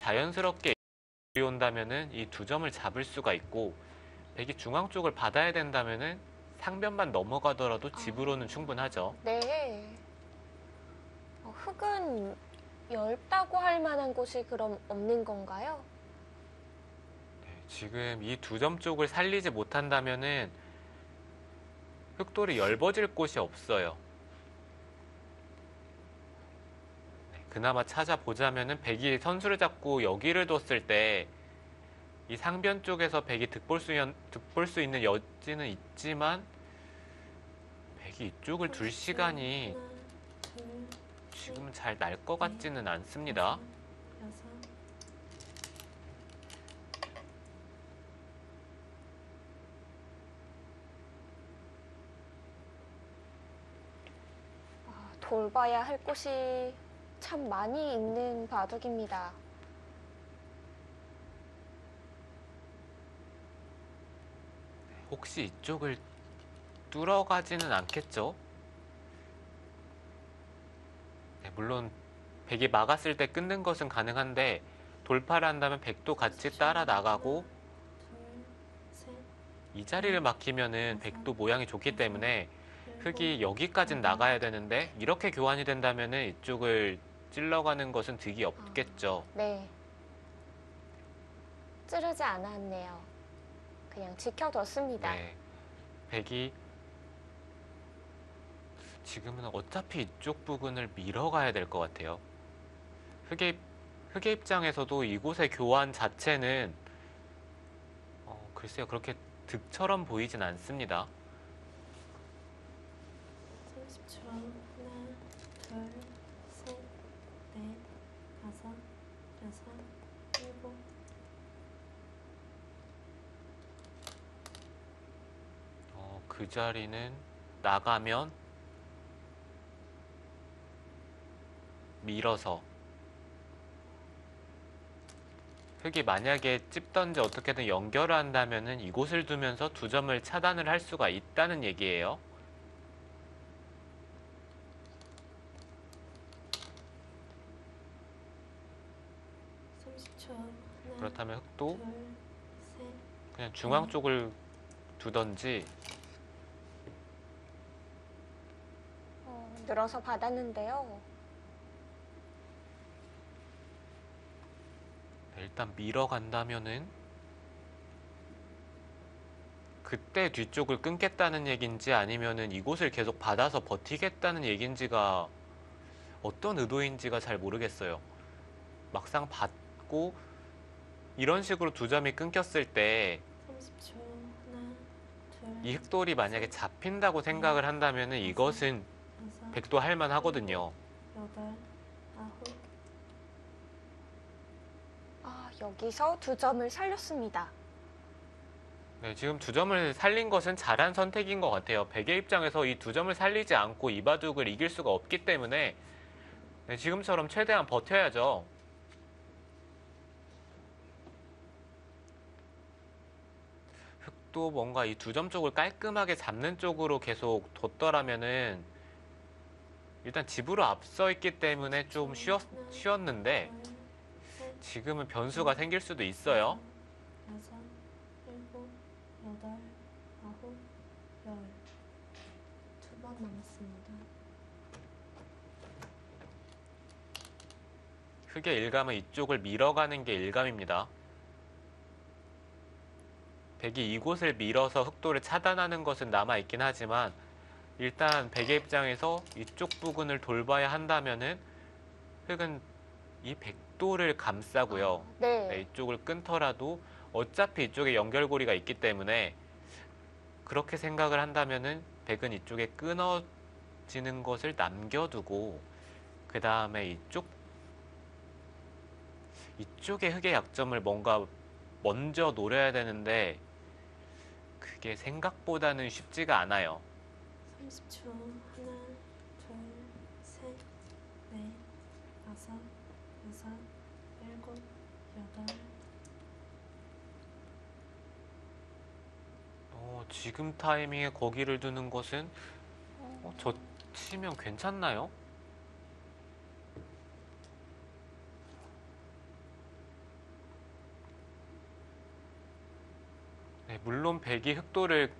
자연스럽게 온다면은 이 두 점을 잡을 수가 있고, 백이 중앙 쪽을 받아야 된다면은 상변만 넘어가더라도 집으로는 충분하죠. 네. 흙은 얇다고 할 만한 곳이 그럼 없는 건가요? 네, 지금 이 두 점 쪽을 살리지 못한다면은 흑돌이 엷어질 곳이 없어요. 네, 그나마 찾아보자면은 백이 선수를 잡고 여기를 뒀을 때 이 상변 쪽에서 백이 득볼 수 있는 여지는 있지만, 백이 이쪽을 둘 시간이 지금은 잘 날 것 같지는 않습니다. 돌봐야 할 곳이 참 많이 있는 바둑입니다. 혹시 이쪽을 뚫어가지는 않겠죠? 네, 물론 백이 막았을 때 끊는 것은 가능한데, 돌파를 한다면 백도 같이 따라 나가고, 이 자리를 막히면은 백도 모양이 좋기 때문에 흑이 여기까진 나가야 되는데, 이렇게 교환이 된다면은 이쪽을 찔러가는 것은 득이 없겠죠. 네. 찌르지 않았네요. 그냥 지켜뒀습니다. 네, 백이 지금은 어차피 이쪽 부근을 밀어가야 될 것 같아요. 흑의 입장에서도 이곳의 교환 자체는 글쎄요, 그렇게 득처럼 보이진 않습니다. 30초. 하나, 둘, 셋, 넷, 다섯, 여섯, 일곱. 그 자리는 나가면 밀어서, 흑이 만약에 찝던지 어떻게든 연결을 한다면은 이곳을 두면서 두 점을 차단을 할 수가 있다는 얘기예요. 그렇다면 흑도 그냥 중앙 쪽을 두던지, 늘어서 받았는데요. 일단 밀어간다면은 그때 뒤쪽을 끊겠다는 얘긴지 아니면은 이곳을 계속 받아서 버티겠다는 얘긴지가 어떤 의도인지가 잘 모르겠어요. 막상 받고 이런 식으로 두 점이 끊겼을 때 30초. 하나, 둘, 이 흑돌이 만약에 잡힌다고 생각을 한다면은 이것은 여섯, 백도 할만 하거든요. 여덟, 아홉. 여기서 두 점을 살렸습니다. 네, 지금 두 점을 살린 것은 잘한 선택인 것 같아요. 백의 입장에서 이 두 점을 살리지 않고 이 바둑을 이길 수가 없기 때문에 네, 지금처럼 최대한 버텨야죠. 흑도 뭔가 이 두 점 쪽을 깔끔하게 잡는 쪽으로 계속 뒀더라면은 일단 집으로 앞서 있기 때문에 좀 쉬었는데 지금은 변수가 생길 수도 있어요. 여섯, 일곱, 여덟, 아홉, 열. 두 번 남았습니다. 흑의 일감은 이쪽을 밀어가는 게 일감입니다. 백이 이곳을 밀어서 흑도를 차단하는 것은 남아있긴 하지만 일단 백의 입장에서 이쪽 부근을 돌봐야 한다면은 흑은 이 백도를 감싸고요. 네, 이쪽을 끊더라도 어차피 이쪽에 연결고리가 있기 때문에 그렇게 생각을 한다면은 백은 이쪽에 끊어지는 것을 남겨두고 그 다음에 이쪽의 흑의 약점을 뭔가 먼저 노려야 되는데 그게 생각보다는 쉽지가 않아요. 30초. 하나, 둘, 셋, 넷, 다섯, 여섯, 일곱, 여덟. 지금 타이밍에 거기를 두는 것은 저 치면 괜찮나요? 네, 물론 백이 흑돌을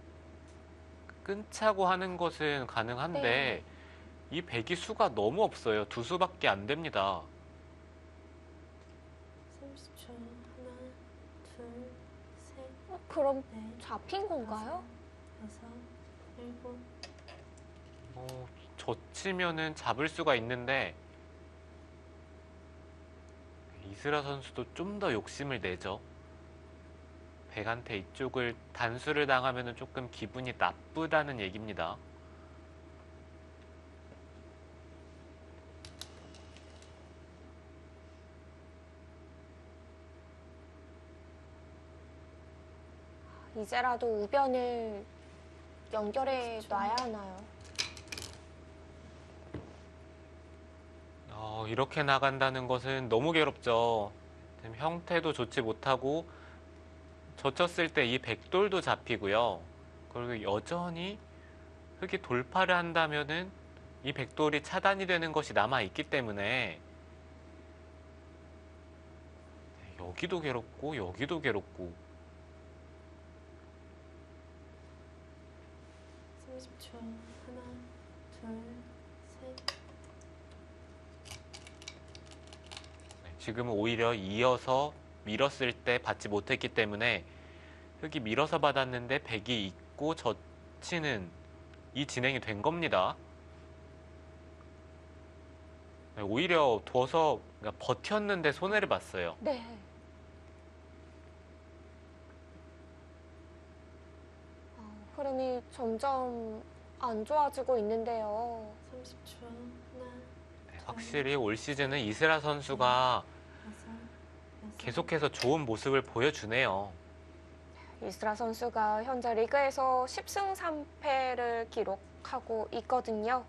끊자고 하는 것은 가능한데 네. 이 백이 수가 너무 없어요. 두 수밖에 안 됩니다. 30초. 하나, 둘, 셋, 그럼 넷, 잡힌 건가요? 여섯, 일곱. 젖히면은 잡을 수가 있는데 이스라 선수도 좀 더 욕심을 내죠. 백한테 이쪽을 단수를 당하면은 조금 기분이 나쁘다는 얘기입니다. 이제라도 우변을 연결해 놔야 하나요? 이렇게 나간다는 것은 너무 괴롭죠. 지금 형태도 좋지 못하고 젖혔을 때 이 백돌도 잡히고요. 그리고 여전히 흙이 돌파를 한다면은 이 백돌이 차단이 되는 것이 남아 있기 때문에 여기도 괴롭고 여기도 괴롭고 30초. 하나, 둘, 셋. 지금은 오히려 이어서 밀었을 때 받지 못했기 때문에 흙이 밀어서 받았는데 백이 있고 젖히는 이 진행이 된 겁니다. 오히려 둬서 그러니까 버텼는데 손해를 봤어요. 네. 흐름이 점점 안 좋아지고 있는데요. 30초. 하나, 확실히 올 시즌은 이스라 선수가 다섯, 여섯. 계속해서 좋은 모습을 보여주네요. 이스라 선수가 현재 리그에서 10승 3패를 기록하고 있거든요.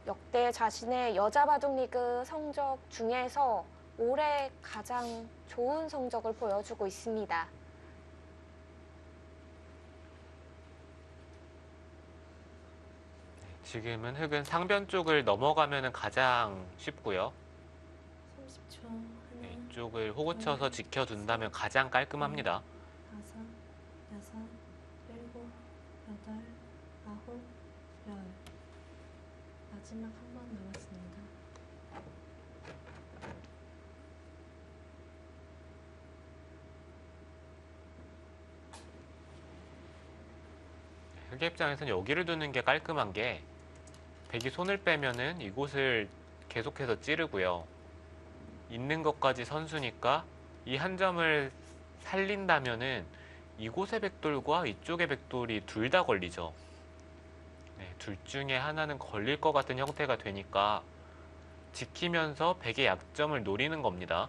역대 자신의 여자 바둑 리그 성적 중에서 올해 가장 좋은 성적을 보여주고 있습니다. 지금은 흙은 상변 쪽을 넘어가면 가장 쉽고요. 30초. 하나, 이쪽을 호구 쳐서 지켜둔다면 가장 깔끔합니다. 다섯, 여섯, 일곱, 여덟, 아홉, 열. 마지막 한 번 남았습니다. 흙의 입장에서는 여기를 두는 게 깔끔한 게 백이 손을 빼면은 이곳을 계속해서 찌르고요. 있는 것까지 선수니까 이 한 점을 살린다면은 이곳의 백돌과 이쪽의 백돌이 둘 다 걸리죠. 네, 둘 중에 하나는 걸릴 것 같은 형태가 되니까 지키면서 백의 약점을 노리는 겁니다.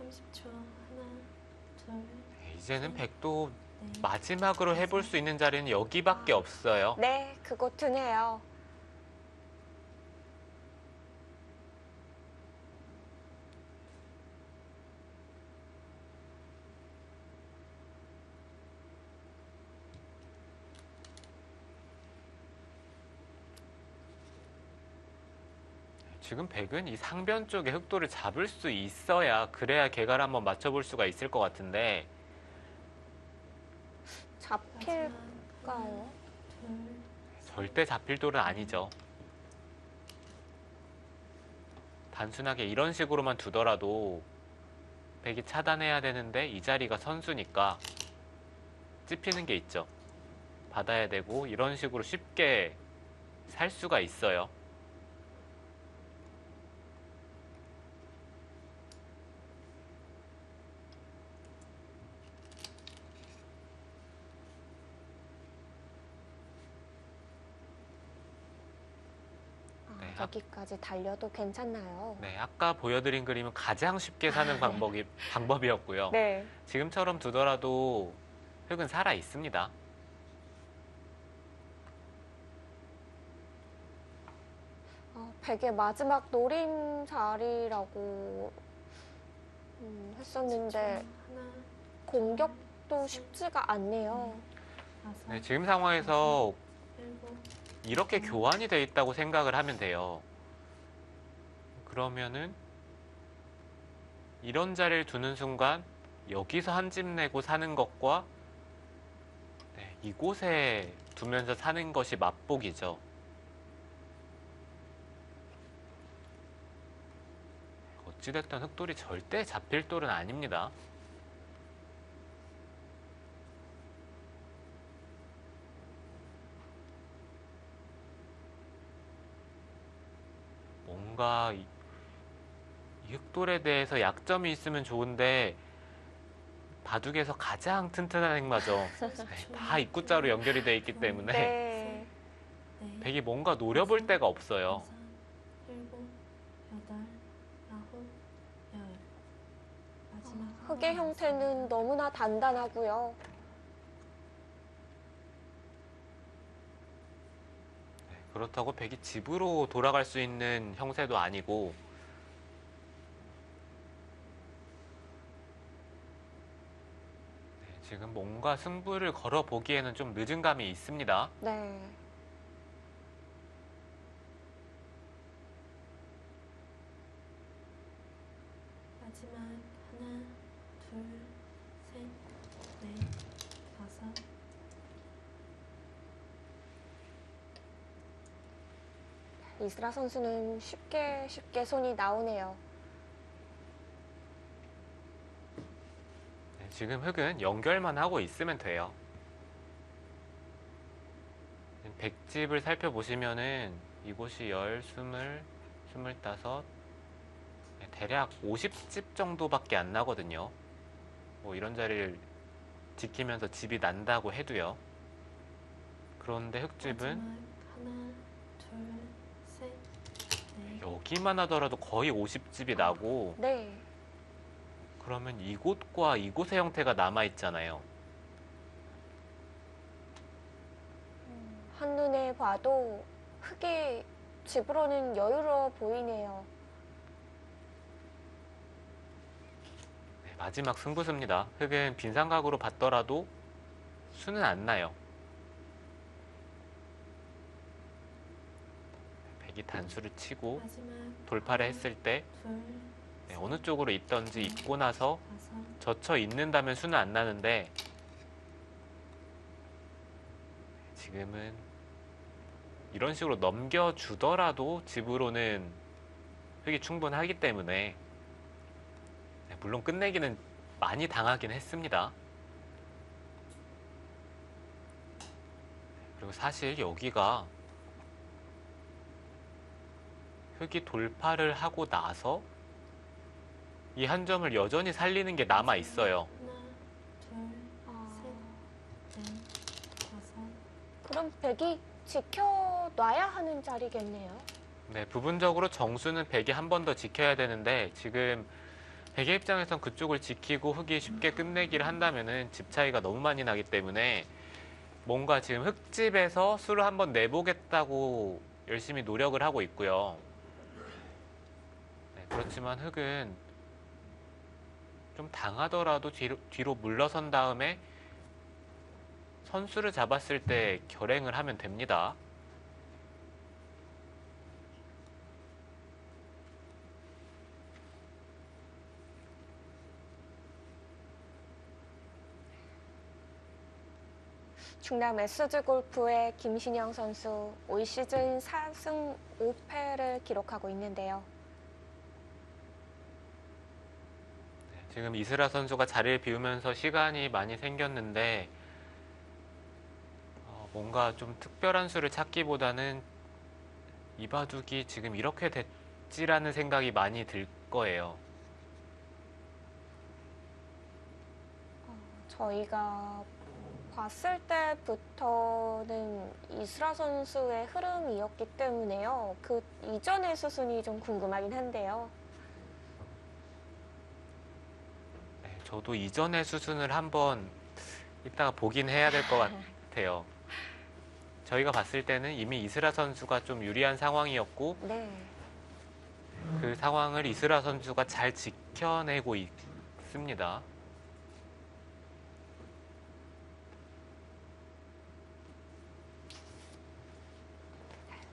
30초. 하나, 둘, 네, 이제는 백도 넷. 마지막으로 해볼 수 있는 자리는 여기밖에 없어요. 네, 그곳 드네요. 지금 백은 이 상변 쪽에 흑돌을 잡을 수 있어야 그래야 개가를 한번 맞춰볼 수가 있을 것 같은데 잡힐까요? 마지막. 둘, 절대 잡힐 돌은 아니죠. 단순하게 이런 식으로만 두더라도 백이 차단해야 되는데 이 자리가 선수니까 찝히는 게 있죠. 받아야 되고 이런 식으로 쉽게 살 수가 있어요. 네, 여기까지 달려도 괜찮나요? 네, 아까 보여드린 그림은 가장 쉽게 사는 방법이었고요. 네. 지금처럼 두더라도 흙은 살아 있습니다. 백의 마지막 노림 자리라고 했었는데 하나, 공격도 쉽지가 않네요. 다섯, 네, 지금 상황에서 일곱, 이렇게 교환이 돼 있다고 생각을 하면 돼요. 그러면은 이런 자리를 두는 순간 여기서 한 집 내고 사는 것과 네, 이곳에 두면서 사는 것이 맞복이죠. 어찌됐든 흑돌이 절대 잡힐 돌은 아닙니다. 뭔가 이 흑돌에 대해서 약점이 있으면 좋은데 바둑에서 가장 튼튼한 행마죠. 네, 다 입구자로 연결이 되어 있기 때문에 네. 넷, 백이 뭔가 노려볼 데가 없어요. 여섯, 일곱, 여덟, 아홉, 열. 마지막 흙의 형태는 너무나 단단하고요. 그렇다고 백이 집으로 돌아갈 수 있는 형세도 아니고 네, 지금 뭔가 승부를 걸어보기에는 좀 늦은 감이 있습니다. 네. 마지막 하나, 둘, 셋, 넷, 다섯. 이스라 선수는 쉽게 손이 나오네요. 네, 지금 흑은 연결만 하고 있으면 돼요. 백집을 살펴보시면은 이곳이 10, 20, 25, 네, 대략 50집 정도밖에 안 나거든요. 뭐 이런 자리를 지키면서 집이 난다고 해도요. 그런데 흑집은 마지막 하나, 둘, 셋, 넷. 여기만 하더라도 거의 50집이 나고 네. 그러면 이곳과 이곳의 형태가 남아있잖아요. 한눈에 봐도 흙이 집으로는 여유로워 보이네요. 네, 마지막 승부수입니다. 흑은 빈삼각으로 봤더라도 수는 안 나요. 백이 단수를 치고 마지막 돌파를 했을 때 둘, 네, 어느 쪽으로 있던지 있고 나서 다섯. 젖혀 있는다면 수는 안 나는데 지금은 이런 식으로 넘겨주더라도 집으로는 흑이 충분하기 때문에 네, 물론 끝내기는 많이 당하긴 했습니다. 그리고 사실 여기가 흑이 돌파를 하고 나서 이 한 점을 여전히 살리는 게 남아 있어요. 하나, 둘, 아, 셋, 넷, 다섯. 그럼 백이 지켜놔야 하는 자리겠네요. 네, 부분적으로 정수는 백이 한 번 더 지켜야 되는데 지금 백의 입장에선 그쪽을 지키고 흑이 쉽게 끝내기를 한다면은 집 차이가 너무 많이 나기 때문에 뭔가 지금 흑집에서 수를 한번 내보겠다고 열심히 노력을 하고 있고요. 네, 그렇지만 흑은 좀 당하더라도 뒤로 물러선 다음에 선수를 잡았을 때 결행을 하면 됩니다. 충남 SG 골프의 김신영 선수 올 시즌 4승 5패를 기록하고 있는데요. 지금 이스라 선수가 자리를 비우면서 시간이 많이 생겼는데 뭔가 좀 특별한 수를 찾기보다는 이 바둑이 지금 이렇게 됐지라는 생각이 많이 들 거예요. 저희가 봤을 때부터는 이스라 선수의 흐름이었기 때문에요. 그 이전의 수순이 좀 궁금하긴 한데요. 네, 저도 이전의 수순을 한번 이따가 보긴 해야 될 것 같아요. 저희가 봤을 때는 이미 이스라 선수가 좀 유리한 상황이었고 네. 그 상황을 이스라 선수가 잘 지켜내고 있습니다.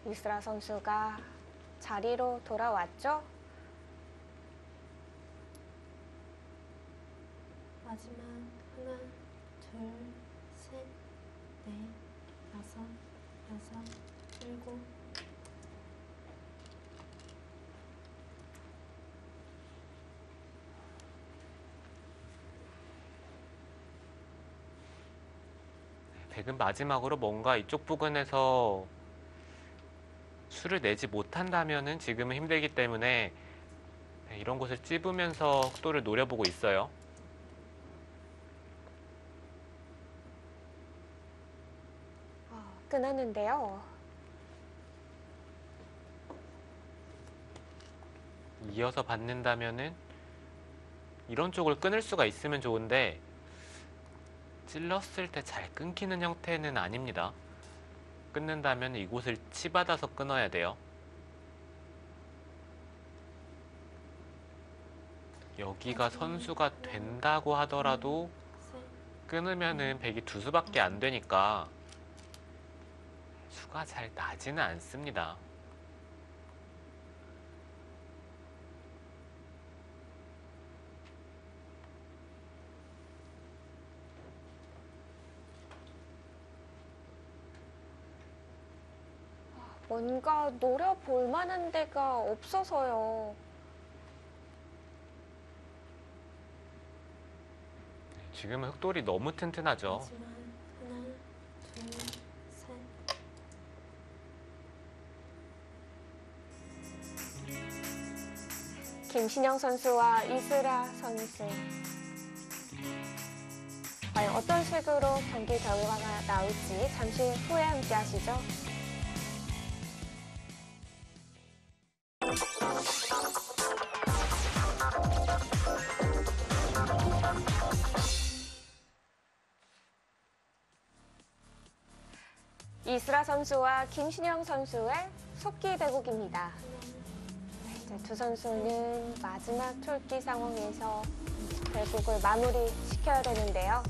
이스라 선수가 자리로 돌아왔죠? 마지막 하나, 둘, 셋, 넷, 다섯, 여섯, 일곱. 백은 마지막으로 뭔가 이쪽 부근에서 수를 내지 못한다면은 지금은 힘들기 때문에 이런 곳을 찝으면서 흑도를 노려보고 있어요. 끊었는데요. 이어서 받는다면은 이런 쪽을 끊을 수가 있으면 좋은데 찔렀을 때 잘 끊기는 형태는 아닙니다. 끊는다면 이곳을 치받아서 끊어야 돼요. 여기가 선수가 된다고 하더라도 셋, 끊으면은 백이 두 수밖에 안 되니까 수가 잘 나지는 않습니다. 뭔가 노려볼 만한 데가 없어서요. 지금은 흑돌이 너무 튼튼하죠. 마지막 하나, 둘, 셋. 김신영 선수와 이스라 선수. 과연 어떤 식으로 경기 결과가 나올지 잠시 후에 함께 하시죠. 이스라 선수와 김신영 선수의 속기 대국입니다. 이제 두 선수는 마지막 툴기 상황에서 결국을 마무리 시켜야 되는데요.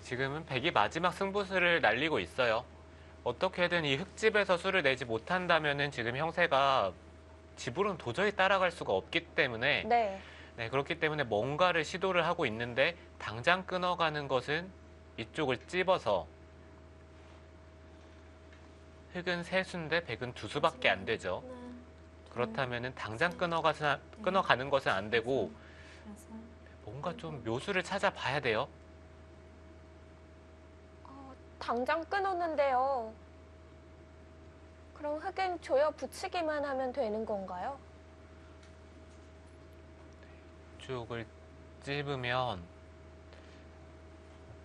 지금은 백이 마지막 승부수를 날리고 있어요. 어떻게든 이 흑집에서 수를 내지 못한다면은 지금 형세가 집으로는 도저히 따라갈 수가 없기 때문에 네. 그렇기 때문에 뭔가를 시도를 하고 있는데 당장 끊어가는 것은 이쪽을 찝어서 흑은 세 수인데 백은 두 수밖에 안 되죠. 하나, 둘, 그렇다면은 당장 끊어가는 것은 안 되고 여섯, 뭔가 좀 묘수를 찾아봐야 돼요. 당장 끊었는데요. 그럼 흑은 조여 붙이기만 하면 되는 건가요? 이쪽을 찝으면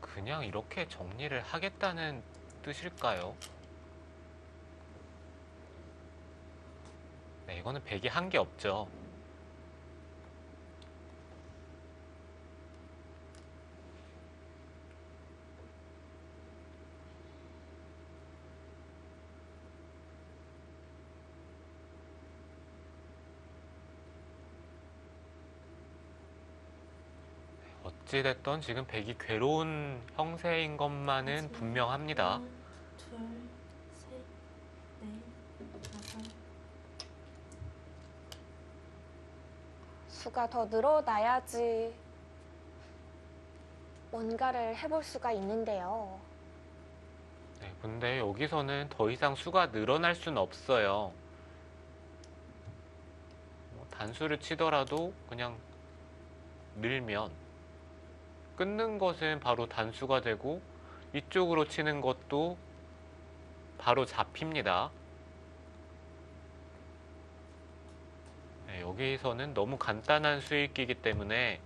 그냥 이렇게 정리를 하겠다는 뜻일까요? 네, 이거는 백이 한 게 없죠. 어찌됐던 지금 백이 괴로운 형세인 것만은 마지막 분명합니다. 하나, 둘, 셋, 넷, 다섯. 수가 더 늘어나야지 뭔가를 해볼 수가 있는데요. 네, 근데 여기서는 더 이상 수가 늘어날 수는 없어요. 단수를 치더라도 그냥 늘면 끊는 것은 바로 단수가 되고 이쪽으로 치는 것도 바로 잡힙니다. 네, 여기서는 너무 간단한 수익기이기 때문에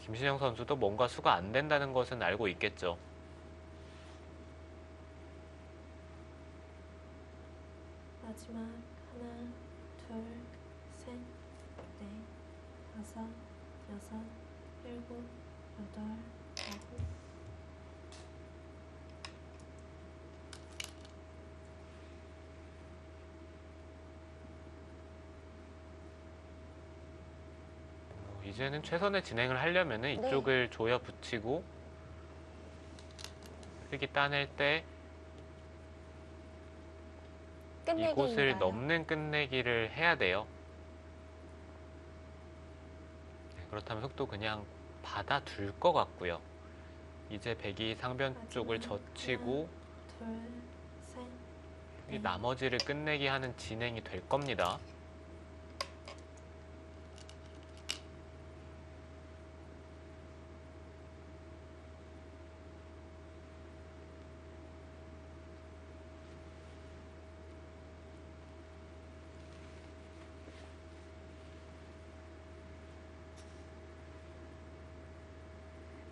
김신영 선수도 뭔가 수가 안 된다는 것은 알고 있겠죠. 마지막 하나, 둘, 셋, 넷, 다섯, 여섯, 일곱, 여덟, 아홉. 이제는 최선의 진행을 하려면은 네. 이쪽을 조여 붙이고 흙이 따낼 때 이곳을 끝내기인가요? 넘는 끝내기를 해야 돼요. 네, 그렇다면 흙도 그냥 받아둘 것 같고요. 이제 백이 상변 쪽을 젖히고 둘, 셋, 이 나머지를 끝내기 하는 진행이 될 겁니다.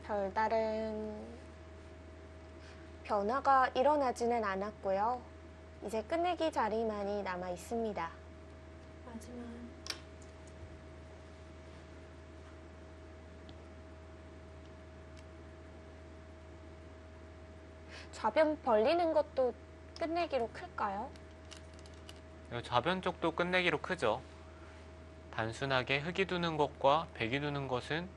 별다른 변화가 일어나지는 않았고요. 이제 끝내기 자리만이 남아 있습니다. 마지막 좌변 벌리는 것도 끝내기로 클까요? 좌변 쪽도 끝내기로 크죠. 단순하게 흙이 두는 것과 백이 두는 것은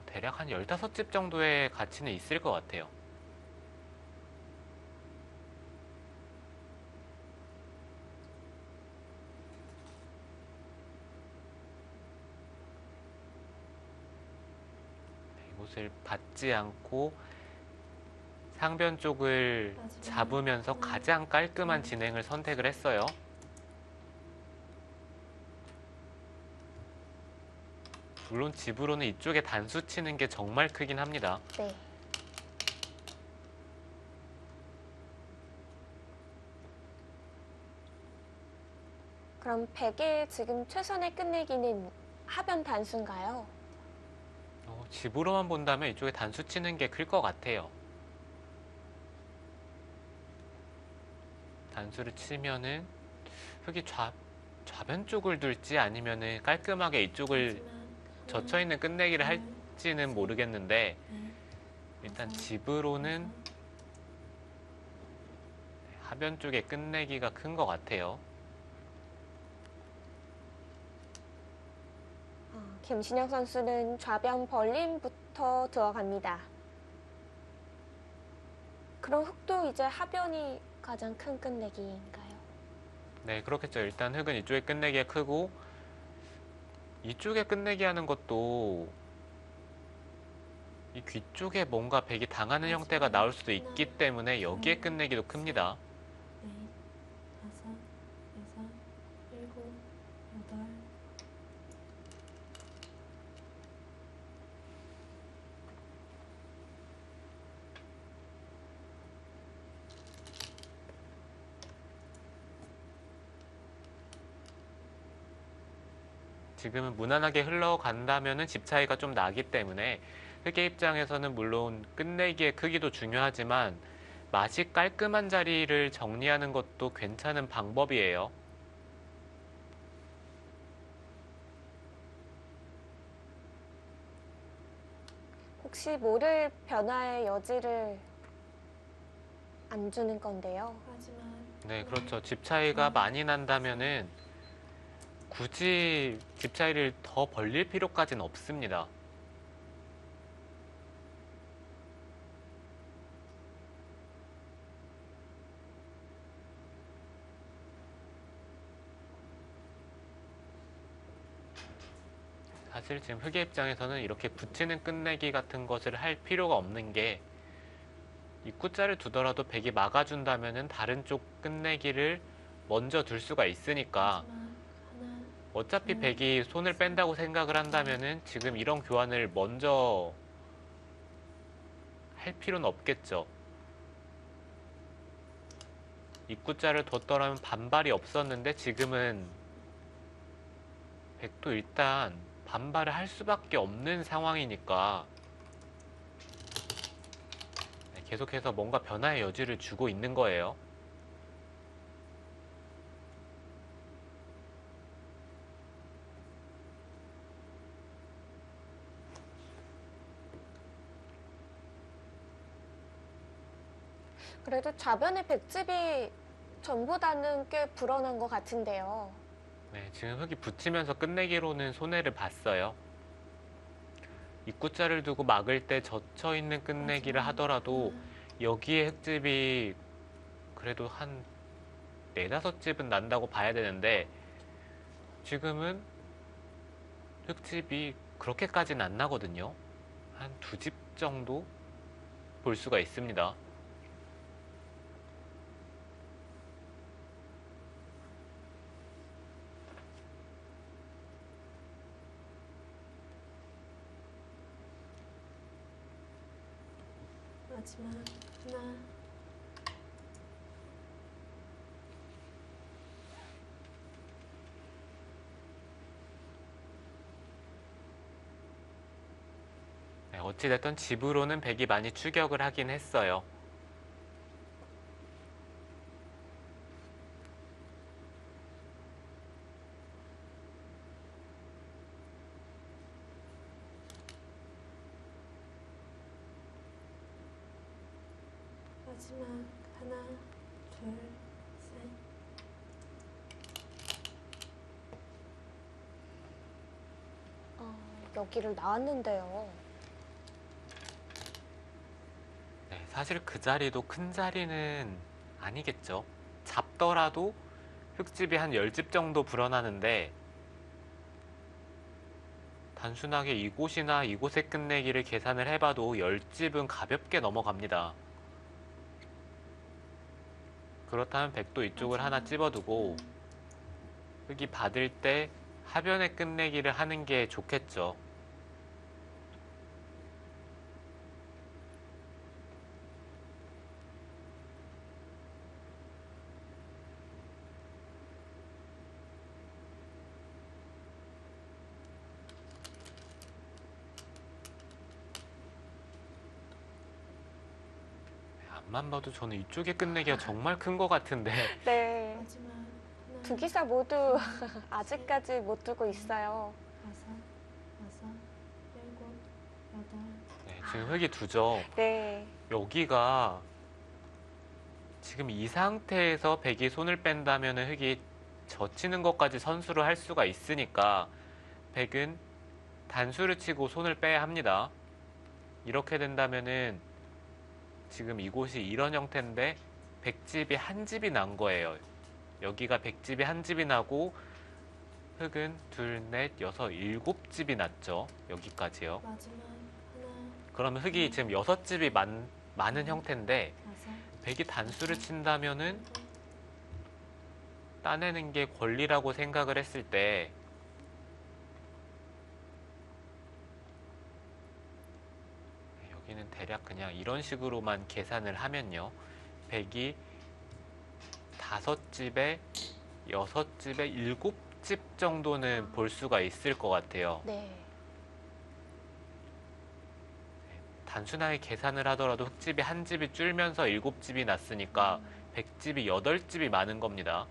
대략 한 15집 정도의 가치는 있을 것 같아요. 이곳을 받지 않고 상변 쪽을 마지막 잡으면서 하나, 가장 깔끔한 진행을 선택을 했어요. 물론 집으로는 이쪽에 단수 치는 게 정말 크긴 합니다. 네. 그럼 100의 지금 최선의 끝내기는 하변 단수인가요? 집으로만 본다면 이쪽에 단수 치는 게 클 것 같아요. 단수를 치면은 흙이 좌변 쪽을 둘지 아니면은 깔끔하게 이쪽을 마지막 하나, 젖혀있는 끝내기를 둘, 할지는 모르겠는데 넷, 일단 다섯, 집으로는 여섯, 하변 쪽의 끝내기가 큰 것 같아요. 김신영 선수는 좌변 벌림부터 들어갑니다. 그럼 흙도 이제 하변이 가장 큰 끝내기인가요? 네, 그렇겠죠. 일단 흙은 이쪽의 끝내기가 크고 이쪽에 끝내기 하는 것도 이 귀 쪽에 뭔가 백이 당하는 형태가 나올 수도 있기 때문에 여기에 끝내기도 큽니다. 넷, 다섯, 여섯, 일곱, 여덟, 지금은 무난하게 흘러간다면은 집 차이가 좀 나기 때문에 흙의 입장에서는 물론 끝내기의 크기도 중요하지만 맛이 깔끔한 자리를 정리하는 것도 괜찮은 방법이에요. 혹시 모를 변화의 여지를 안 주는 건데요. 마지막 네, 그렇죠. 집 차이가 많이 난다면은 굳이 집 차이를 더 벌릴 필요까지는 없습니다. 사실 지금 흙의 입장에서는 이렇게 붙이는 끝내기 같은 것을 할 필요가 없는 게 입구자를 두더라도 백이 막아준다면은 다른 쪽 끝내기를 먼저 둘 수가 있으니까 마지막 하나, 어차피 백이 손을 뺀다고 생각을 한다면은 지금 이런 교환을 먼저 할 필요는 없겠죠. 입구자를 뒀더라면 반발이 없었는데 지금은 백도 일단 반발을 할 수밖에 없는 상황이니까 계속해서 뭔가 변화의 여지를 주고 있는 거예요. 그래도 좌변의 백집이 전보다는 꽤 불어난 것 같은데요. 네, 지금 흙이 붙이면서 끝내기로는 손해를 봤어요. 입구자를 두고 막을 때 젖혀 있는 끝내기를 하더라도 여기에 흙집이 그래도 한 네다섯 집은 난다고 봐야 되는데 지금은 흙집이 그렇게까지는 안 나거든요. 한 두 집 정도 볼 수가 있습니다. 마지막 하나, 네, 어찌됐든 집으로는 백이 많이 추격을 하긴 했어요. 마지막 하나, 둘, 셋. 여기를 나왔는데요. 네, 사실 그 자리도 큰 자리는 아니겠죠. 잡더라도 흙집이 한 10집 정도 불어나는데 단순하게 이곳이나 이곳의 끝내기를 계산을 해봐도 10집은 가볍게 넘어갑니다. 그렇다면 백도 이쪽을 하나 찝어두고 흙이 받을 때 하변의 끝내기를 하는 게 좋겠죠. 앞만 봐도 저는 이쪽의 끝내기가 정말 큰 것 같은데 네. 마지막 하나, 두 기사 모두 아직까지 못 두고 있어요. 다섯, 일곱, 여덟. 네, 지금 흙이 두죠. 네. 여기가 지금 이 상태에서 백이 손을 뺀다면 흙이 젖히는 것까지 선수를 할 수가 있으니까 백은 단수를 치고 손을 빼야 합니다. 이렇게 된다면은 지금 이곳이 이런 형태인데 백집이 한 집이 난 거예요. 여기가 백집이 한 집이 나고 흙은 둘, 넷, 여섯, 일곱 집이 났죠. 여기까지요. 마지막 하나, 그러면 흙이 지금 여섯 집이 많은 형태인데 다섯, 백이 단수를 친다면은 일곱. 따내는 게 권리라고 생각을 했을 때 여기는 대략 그냥 이런 식으로만 계산을 하면요. 백이 다섯 집에 여섯 집에 일곱 집 정도는 볼 수가 있을 것 같아요. 네. 단순하게 계산을 하더라도 흙집이 한 집이 줄면서 일곱 집이 났으니까 백집이 여덟 집이 많은 겁니다.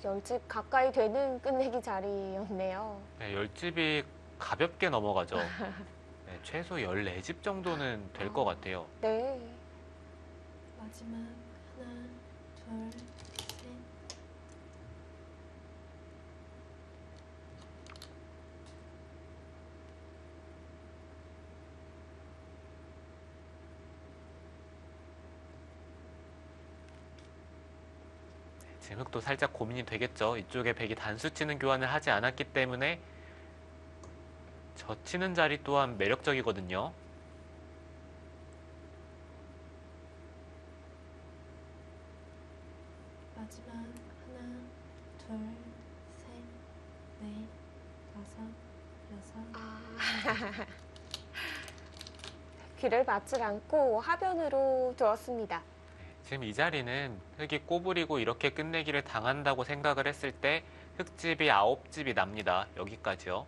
10집 가까이 되는 끝내기 자리였네요. 네, 열 집이 가볍게 넘어가죠. 네, 최소 14집 정도는 될 것 같아요. 네. 마지막 하나, 둘, 셋. 지금 흙도 살짝 고민이 되겠죠. 이쪽에 백이 단수 치는 교환을 하지 않았기 때문에 젖히는 자리 또한 매력적이거든요. 마지막 하나, 둘, 셋, 넷, 다섯, 여섯. 귀를 맞질 않고 하변으로 두었습니다. 지금 이 자리는 흙이 꼬부리고 이렇게 끝내기를 당한다고 생각을 했을 때 흙집이 9집이 납니다. 여기까지요.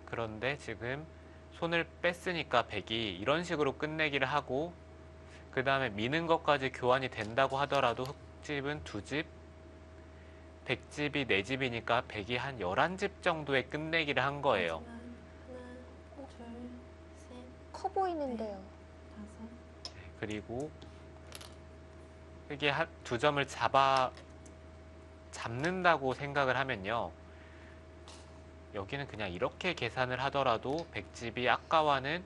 그런데 지금 손을 뺐으니까 백이 이런 식으로 끝내기를 하고 그 다음에 미는 것까지 교환이 된다고 하더라도 흙집은 2집, 백집이 4집이니까 백이 한 11집 정도의 끝내기를 한 거예요. 마지막 하나, 둘, 셋, 커 보이는데요. 다섯. 그리고 흙이 2점을 잡는다고 생각을 하면요. 여기는 그냥 이렇게 계산을 하더라도 백집이 아까와는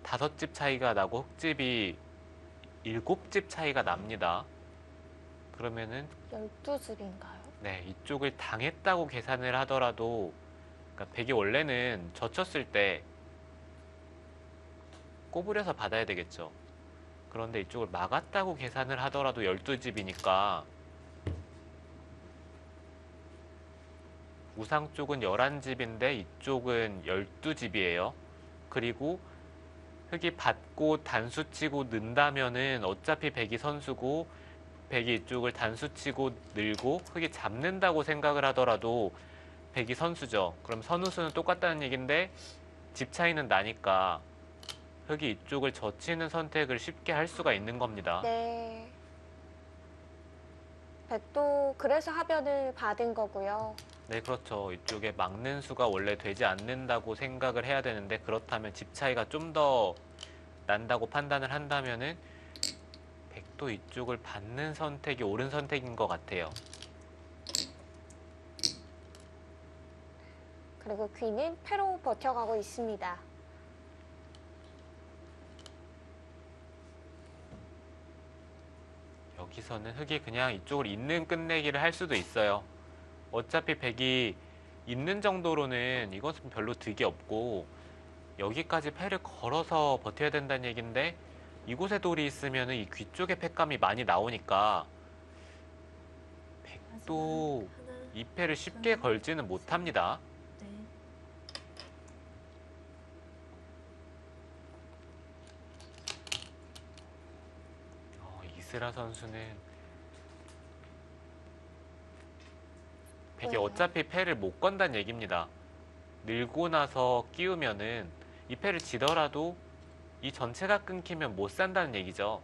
5집 차이가 나고 흑집이 7집 차이가 납니다. 그러면은 12집인가요? 네, 이쪽을 당했다고 계산을 하더라도 그러니까 백이 원래는 젖혔을 때 꼬부려서 받아야 되겠죠. 그런데 이쪽을 막았다고 계산을 하더라도 12집이니까 우상 쪽은 11집인데 이쪽은 12집이에요. 그리고 흑이 받고 단수치고 는다면은 어차피 백이 선수고 백이 이쪽을 단수치고 늘고 흑이 잡는다고 생각을 하더라도 백이 선수죠. 그럼 선우수는 똑같다는 얘긴데 집 차이는 나니까 흑이 이쪽을 젖히는 선택을 쉽게 할 수가 있는 겁니다. 네. 백도 그래서 하변을 받은 거고요. 네, 그렇죠. 이쪽에 막는 수가 원래 되지 않는다고 생각을 해야 되는데 그렇다면 집 차이가 좀 더 난다고 판단을 한다면은 백도 이쪽을 받는 선택이 옳은 선택인 것 같아요. 그리고 귀는 패로 버텨가고 있습니다. 여기서는 흑이 그냥 이쪽을 있는 끝내기를 할 수도 있어요. 어차피 백이 있는 정도로는 이것은 별로 득이 없고 여기까지 패를 걸어서 버텨야 된다는 얘긴데 이곳에 돌이 있으면 이 귀 쪽에 패감이 많이 나오니까 백도 하나, 이 패를 쉽게 걸지는 못합니다. 네, 이스라 선수는 백이 네. 어차피 패를 못 건다는 얘기입니다. 늘고 나서 끼우면은 이 패를 지더라도 이 전체가 끊기면 못 산다는 얘기죠.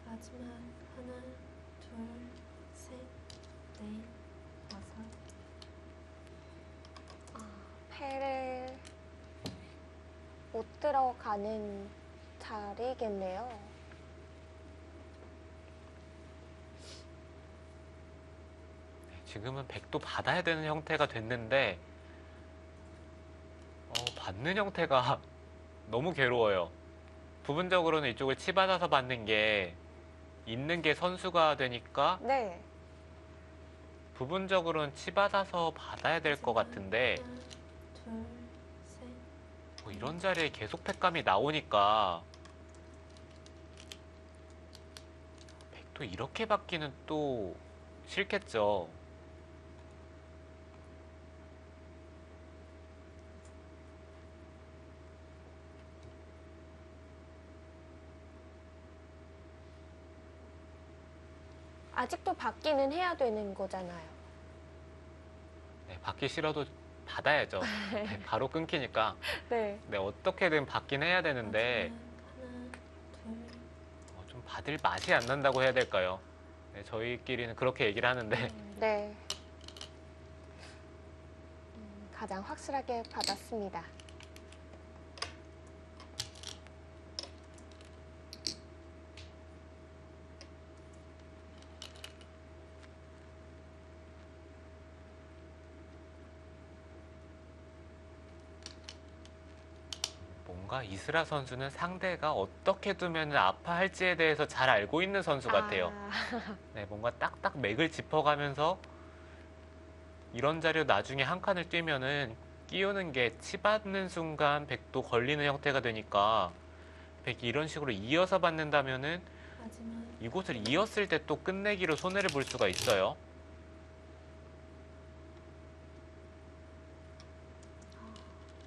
마지막 하나, 둘, 셋, 넷, 다섯, 패를 못 들어가는 자리겠네요. 지금은 백도 받아야 되는 형태가 됐는데 받는 형태가 너무 괴로워요. 부분적으로는 이쪽을 치받아서 받는 게 있는 게 선수가 되니까 네. 부분적으로는 치받아서 받아야 될 것 같은데 하나, 둘, 셋, 이런 자리에 계속 패감이 나오니까 백도 이렇게 받기는 또 싫겠죠. 아직도 받기는 해야 되는 거잖아요. 네, 받기 싫어도 받아야죠. 네, 바로 끊기니까. 네. 네, 어떻게든 받긴 해야 되는데 마지막 하나, 둘, 좀 받을 맛이 안 난다고 해야 될까요? 네, 저희끼리는 그렇게 얘기를 하는데 네. 가장 확실하게 받았습니다. 뭔가 이스라 선수는 상대가 어떻게 두면 아파할지에 대해서 잘 알고 있는 선수 같아요. 네, 뭔가 딱딱 맥을 짚어가면서 이런 자료 나중에 한 칸을 뛰면은 끼우는 게 치받는 순간 백도 걸리는 형태가 되니까 백이 이런 식으로 이어서 받는다면은 마지막 이곳을 이었을 때 또 끝내기로 손해를 볼 수가 있어요.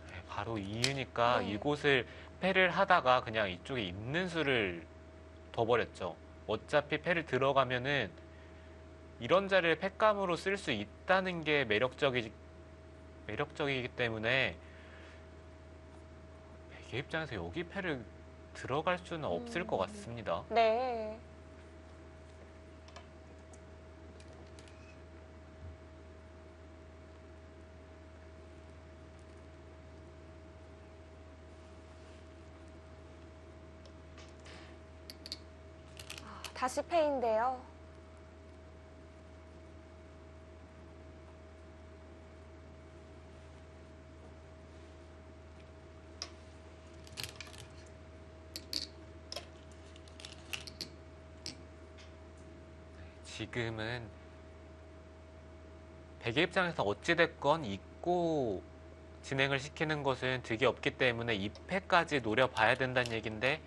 네, 바로 이유니까 네. 이곳을 패를 하다가 그냥 이쪽에 있는 수를 둬버렸죠. 어차피 패를 들어가면은 이런 자리를 패감으로 쓸 수 있다는 게 매력적이기 때문에 백의 입장에서 여기 패를 들어갈 수는 없을 것 같습니다. 네. 다시 패인데요. 지금은 백의 입장에서 어찌됐건 잊고 진행을 시키는 것은 득이 없기 때문에 2패까지 노려봐야 된다는 얘기인데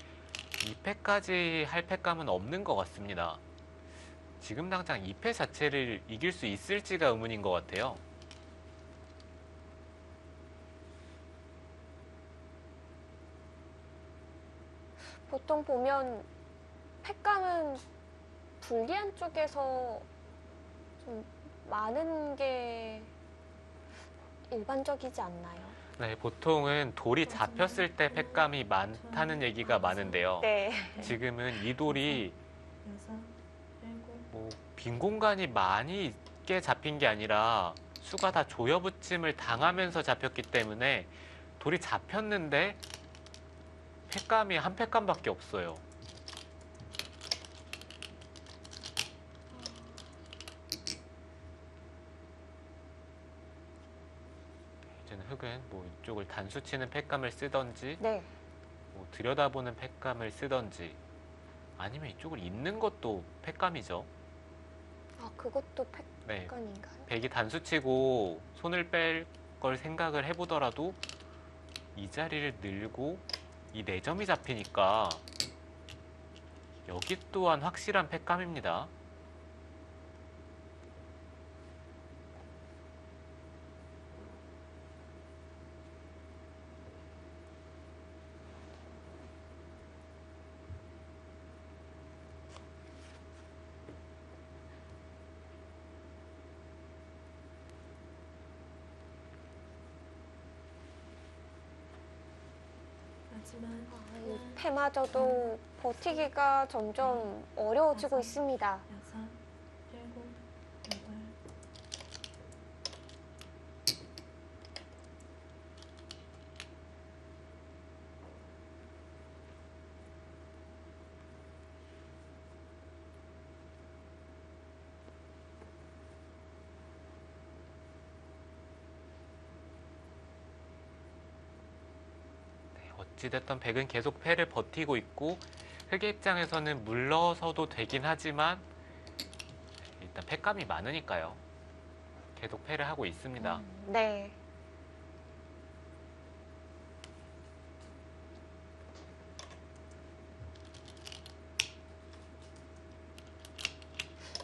2패까지 할 패감은 없는 것 같습니다. 지금 당장 2패 자체를 이길 수 있을지가 의문인 것 같아요. 보통 보면 패감은 불리한 쪽에서 좀 많은 게 일반적이지 않나요? 네, 보통은 돌이 잡혔을 때 패감이 많다는 얘기가 많은데요. 네. 지금은 이 돌이 여섯, 일곱, 뭐 빈 공간이 많이 있게 잡힌 게 아니라 수가 다 조여붙임을 당하면서 잡혔기 때문에 돌이 잡혔는데 패감이 한 패감밖에 없어요. 이제는 흙은 뭐 이쪽을 단수 치는 패감을 쓰던지 네. 뭐 들여다보는 패감을 쓰던지 아니면 이쪽을 잇는 것도 패감이죠. 아, 그것도 네, 패감인가요? 백이 단수치고 손을 뺄 걸 생각을 해보더라도 이 자리를 늘고 이 4점이 잡히니까 여기 또한 확실한 패감입니다. 마지막 아, 이 하나, 패마저도 버티기가 점점 어려워지고 있습니다. 여섯, 일곱, 여덟, 어찌됐든 백은 계속 패를 버티고 있고 흑의 입장에서는 물러서도 되긴 하지만 일단 패감이 많으니까요. 계속 패를 하고 있습니다. 네.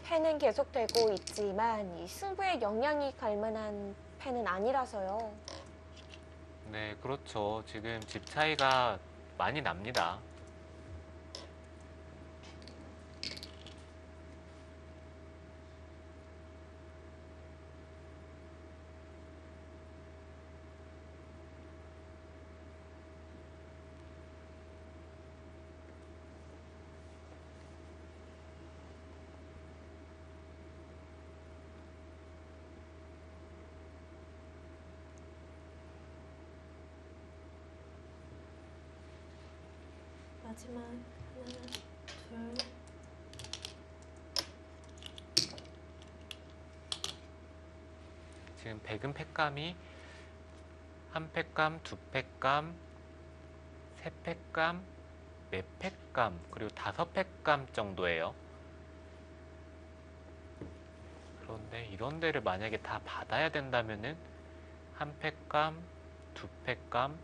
패는 계속되고 있지만 이 승부에 영향이 갈 만한 패는 아니라서요. 네, 그렇죠. 지금 집 차이가 많이 납니다. 마지막 하나, 둘, 지금 백은 패감이 한 패감, 두 패감, 세 패감, 네 패감, 그리고 다섯 패감 정도예요. 그런데 이런 데를 만약에 다 받아야 된다면은 한 패감, 두 패감,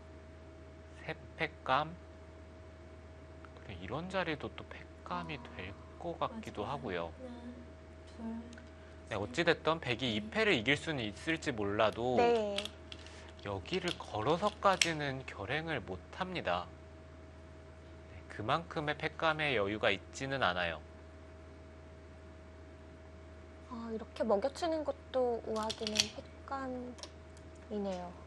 세 패감, 그리고 이런 자리도 또 패감이 될 것 같기도 마지막 하고요. 하나, 둘, 네, 어찌됐든 백이 2패를 이길 수는 있을지 몰라도 네. 여기를 걸어서까지는 결행을 못합니다. 네, 그만큼의 패감의 여유가 있지는 않아요. 아, 이렇게 먹여치는 것도 우아기는 패감이네요.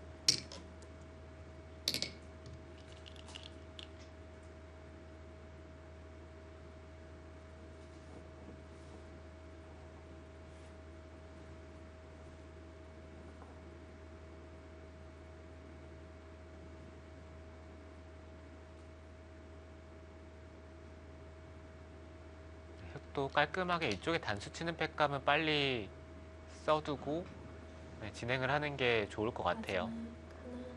팩감도 깔끔하게 이쪽에 단수 치는 팩감은 빨리 써두고 네, 진행을 하는 게 좋을 것 같아요. 마지막 하나,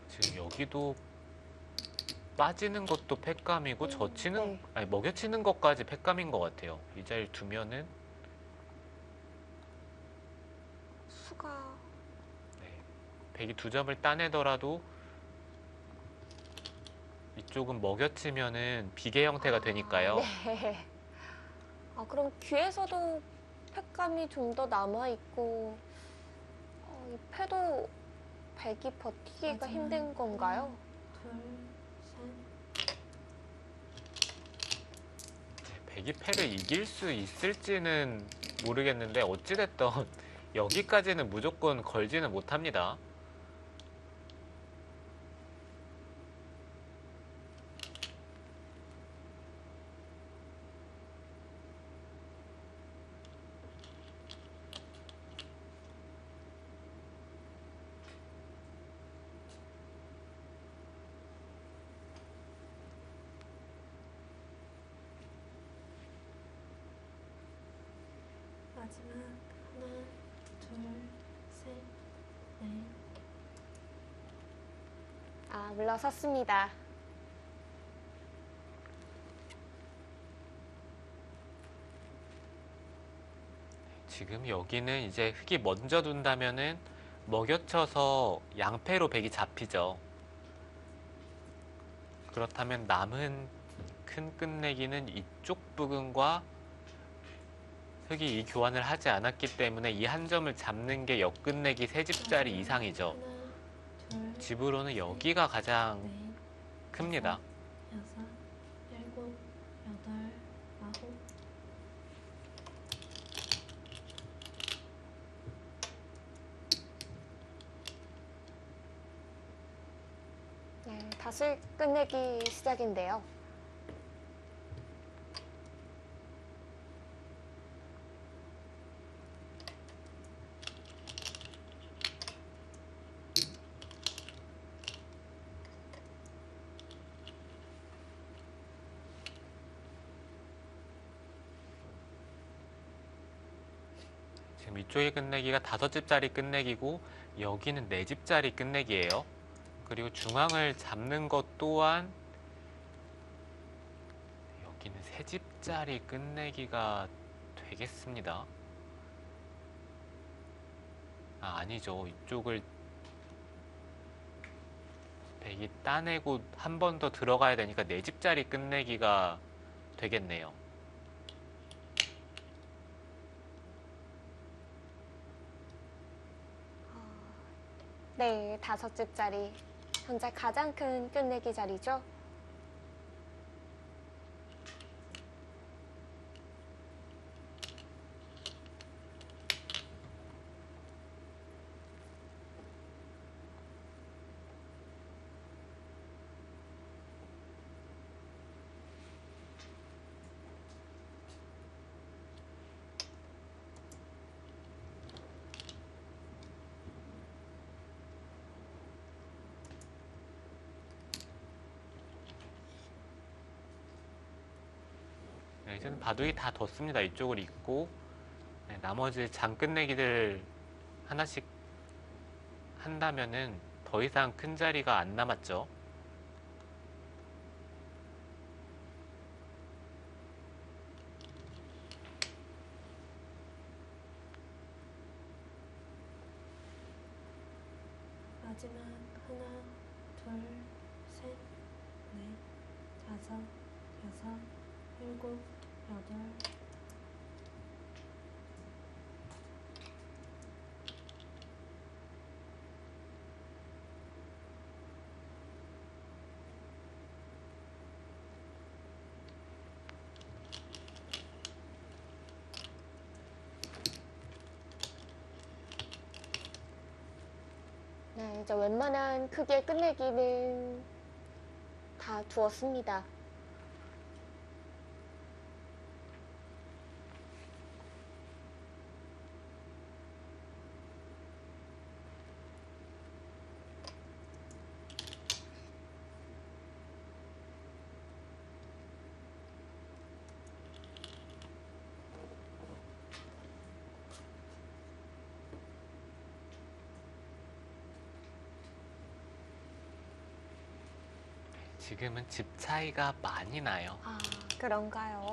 지금 여기도 빠지는 것도 팩감이고 젖히는 네. 아니 먹여치는 것까지 팩감인 것 같아요. 이 자리를 두면은 수가 네, 백이 두 점을 따내더라도 이쪽은 먹여치면은 비계 형태가 되니까요. 네. 그럼 귀에서도 팩감이 좀 더 남아 있고 이 패도 백이 버티기가 마지막 힘든 건가요? 둘, 셋. 백이 패를 이길 수 있을지는 모르겠는데 어찌됐든 여기까지는 무조건 걸지는 못합니다. 마지막 하나, 둘, 셋, 넷. 물러섰습니다. 지금 여기는 이제 흙이 먼저 둔다면은 먹여쳐서 양패로 백이 잡히죠. 그렇다면 남은 큰 끝내기는 이쪽 부근과 흙이 이 교환을 하지 않았기 때문에 이 한 점을 잡는 게 역끝내기 세 집짜리 마지막 이상이죠. 하나, 둘, 집으로는 여기가 가장 넷, 큽니다. 여섯, 일곱, 여덟, 아홉. 네, 다슬 끝내기 시작인데요. 지금 이쪽의 끝내기가 5집짜리 끝내기고 여기는 4집짜리 끝내기예요. 그리고 중앙을 잡는 것 또한 여기는 3집짜리 끝내기가 되겠습니다. 아니죠. 이쪽을 백이 따내고 한 번 더 들어가야 되니까 4집짜리 끝내기가 되겠네요. 네, 5집짜리. 현재 가장 큰 끝내기 자리죠. 네, 이제는 바둑이 다 뒀습니다. 이쪽을 잇고 네, 나머지 장 끝내기들 하나씩 한다면은 더 이상 큰 자리가 안 남았죠. 마지막 하나, 둘, 셋, 넷, 다섯, 여섯, 일곱, 여덟. 네, 이제 웬만한 크기의 끝내기는 다 두었습니다. 지금은 집 차이가 많이 나요. 아, 그런가요?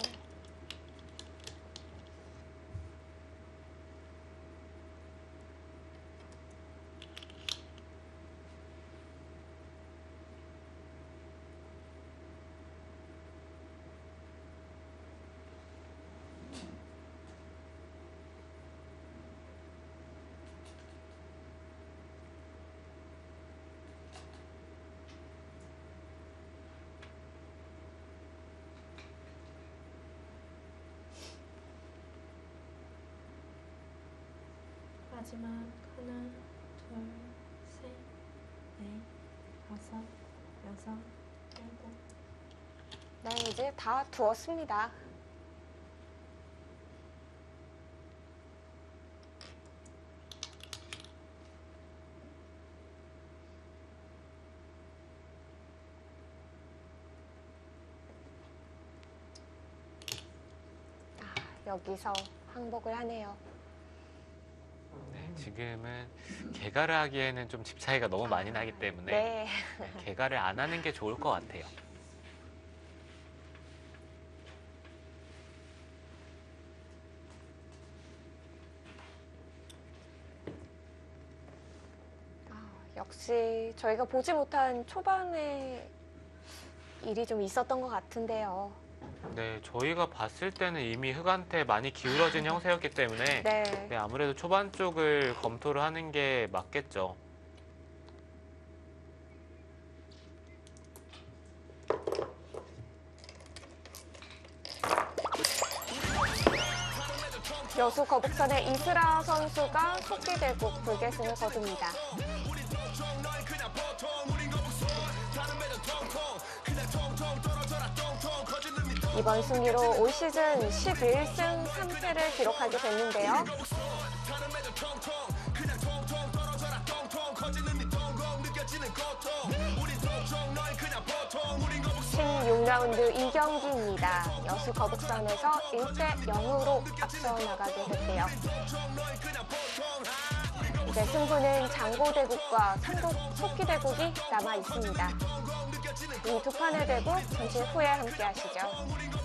마지막 하나, 둘, 셋, 넷, 다섯, 여섯, 일곱. 네, 이제 다 두었습니다. 아, 여기서 항복을 하네요. 네, 지금은 개가를 하기에는 좀 집 차이가 너무 많이 나기 때문에 네. 개가를 안 하는 게 좋을 것 같아요. 역시 저희가 보지 못한 초반에 일이 좀 있었던 것 같은데요. 네, 저희가 봤을 때는 이미 흑한테 많이 기울어진 형세였기 때문에 네. 네, 아무래도 초반 쪽을 검토를 하는 게 맞겠죠. 여수 거북선의 이슬아 선수가 속기대국 불계승을 거둡니다. 이번 승리로 올 시즌 11승 3패를 기록하게 됐는데요. 16라운드 2경기입니다. 여수 거북선에서 1대 0으로 앞서 나가게 됐대요. 이제 승부는 장고대국과 속기대국이 남아 있습니다. 이 두 판의 대국 잠시 후에 함께 하시죠.